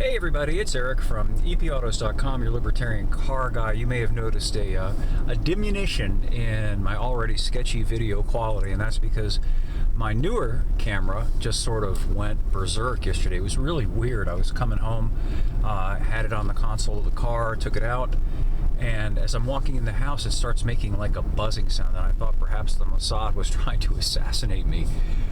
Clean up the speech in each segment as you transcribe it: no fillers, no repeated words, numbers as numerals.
Hey everybody, it's Eric from EPAutos.com, your libertarian car guy. You may have noticed a diminution in my already sketchy video quality, and that's because my newer camera just sort of went berserk yesterday. It was really weird. I was coming home, had it on the console of the car, took it out, and as I'm walking in the house, it starts making like a buzzing sound, and I thought perhaps the Mossad was trying to assassinate me.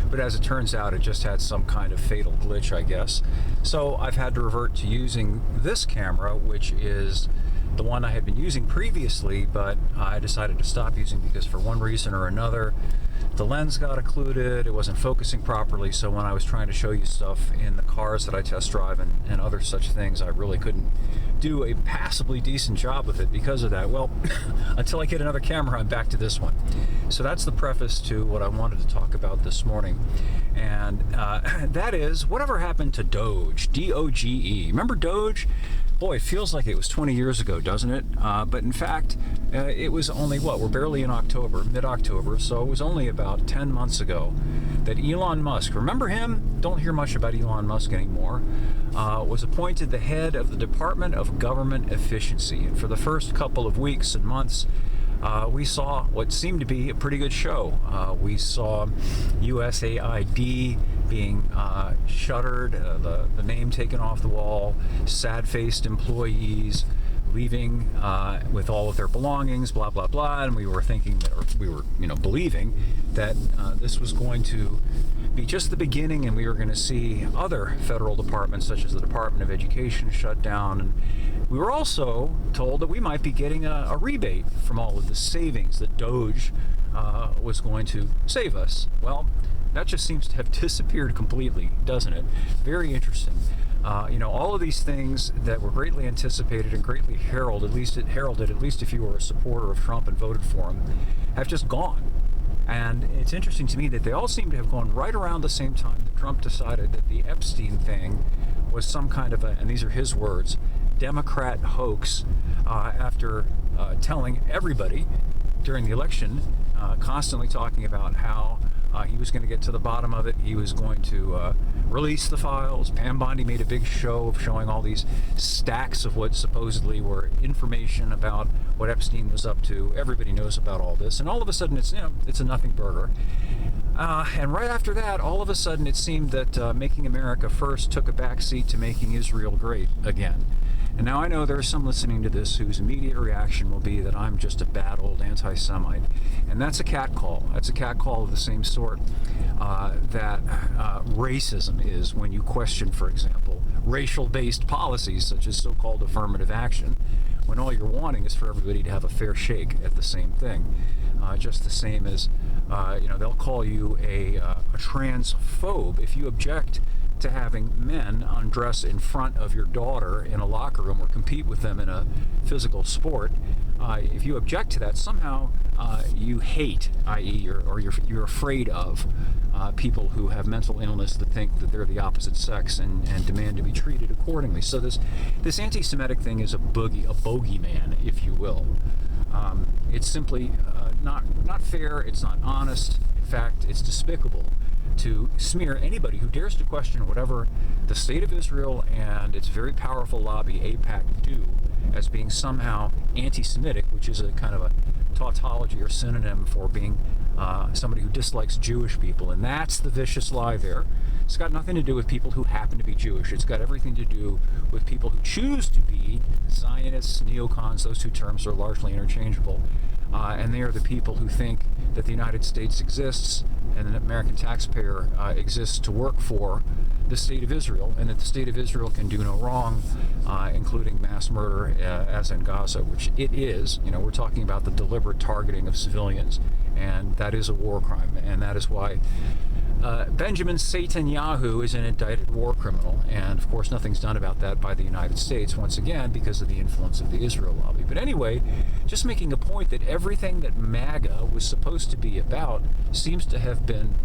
But as it turns out, it just had some kind of fatal glitch, I guess. So I've had to revert to using this camera, which is the one I had been using previously, but I decided to stop using because for one reason or another, the lens got occluded, it wasn't focusing properly, so when I was trying to show you stuff in the cars that I test drive and other such things, I really couldn't do a passably decent job of it because of that. Well, until I get another camera, I'm back to this one. So that's the preface to what I wanted to talk about this morning. And that is, whatever happened to DOGE, D-O-G-E. Remember DOGE? Boy, it feels like it was 20 years ago, doesn't it? But in fact, it was only, we're barely in October, mid-October, so it was only about 10 months ago that Elon Musk, remember him? Don't hear much about Elon Musk anymore, was appointed the head of the Department of Government Efficiency. And for the first couple of weeks and months, we saw what seemed to be a pretty good show. We saw USAID being shuttered, the name taken off the wall, sad-faced employees leaving with all of their belongings, blah, blah, blah, and we were thinking that, or we were, believing that this was going to be just the beginning, and we were going to see other federal departments, such as the Department of Education, shut down. And we were also told that we might be getting a rebate from all of the savings that DOGE was going to save us. Well, that just seems to have disappeared completely, doesn't it? Very interesting. All of these things that were greatly anticipated and greatly heralded, at least if you were a supporter of Trump and voted for him, have just gone. And it's interesting to me that they all seem to have gone right around the same time that Trump decided that the Epstein thing was some kind of and these are his words, Democrat hoax, after telling everybody during the election, constantly talking about how he was going to get to the bottom of it. He was going to release the files. Pam Bondi made a big show of showing all these stacks of what supposedly were information about what Epstein was up to. Everybody knows about all this, and all of a sudden it's a nothing burger. And right after that, all of a sudden it seemed that making America first took a backseat to making Israel great again. And now I know there are some listening to this whose immediate reaction will be that I'm just a bad old anti-Semite. And that's a catcall. That's a catcall of the same sort that racism is when you question, for example, racial-based policies such as so-called affirmative action, when all you're wanting is for everybody to have a fair shake at the same thing. Just the same as, they'll call you a transphobe if you object to having men undress in front of your daughter in a locker room or compete with them in a physical sport. If you object to that, somehow you hate, i.e. you're afraid of people who have mental illness that think that they're the opposite sex and demand to be treated accordingly. So this anti-Semitic thing is a bogeyman, if you will. It's simply not fair, it's not honest, in fact, it's despicable to smear anybody who dares to question whatever the state of Israel and its very powerful lobby, AIPAC, do as being somehow anti-Semitic, which is a kind of a tautology or synonym for being somebody who dislikes Jewish people. And that's the vicious lie there. It's got nothing to do with people who happen to be Jewish. It's got everything to do with people who choose to be Zionists, neocons. Those two terms are largely interchangeable. And they are the people who think that the United States exists and the American taxpayer exists to work for the state of Israel, and that the state of Israel can do no wrong, including mass murder, as in Gaza, which it is. We're talking about the deliberate targeting of civilians, and that is a war crime, and that is why Benjamin Netanyahu is an indicted war criminal, and of course nothing's done about that by the United States, once again, because of the influence of the Israel lobby. But anyway, just making a point that everything that MAGA was supposed to be about seems to have been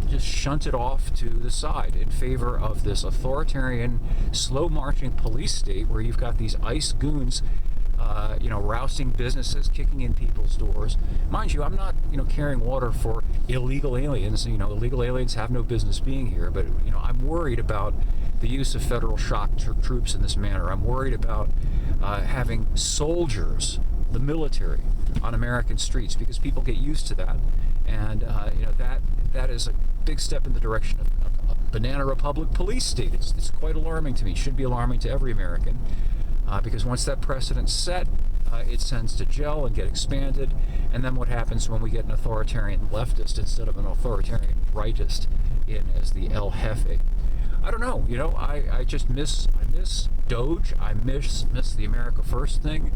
just shunted off to the side in favor of this authoritarian, slow-marching police state where you've got these ICE goons rousting businesses, kicking in people's doors. Mind you, I'm not, carrying water for illegal aliens. Illegal aliens have no business being here, but, I'm worried about the use of federal shock troops in this manner. I'm worried about having soldiers, the military, on American streets, because people get used to that, and that is a big step in the direction of a banana republic police state. It's quite alarming to me. It should be alarming to every American, because once that precedent's set, it tends to gel and get expanded. And then what happens when we get an authoritarian leftist instead of an authoritarian rightist in as the El Jefe? I don't know. I just miss DOGE. I miss the America First thing.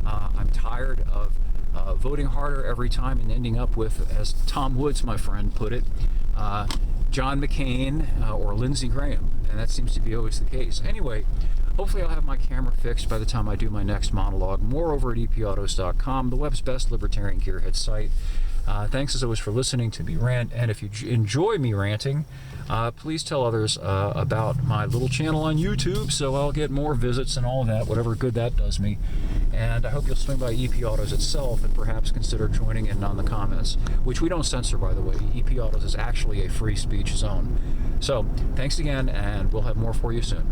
I'm tired of voting harder every time and ending up with, as Tom Woods, my friend, put it, John McCain or Lindsey Graham. And that seems to be always the case. Anyway, hopefully I'll have my camera fixed by the time I do my next monologue. More over at epautos.com, the web's best libertarian gearhead site. Thanks as always for listening to me rant, and if you enjoy me ranting, please tell others about my little channel on YouTube, so I'll get more visits and all of that, whatever good that does me. And I hope you'll swing by EP Autos itself and perhaps consider joining in on the comments, which we don't censor, by the way. EP Autos is actually a free speech zone. So thanks again, and we'll have more for you soon.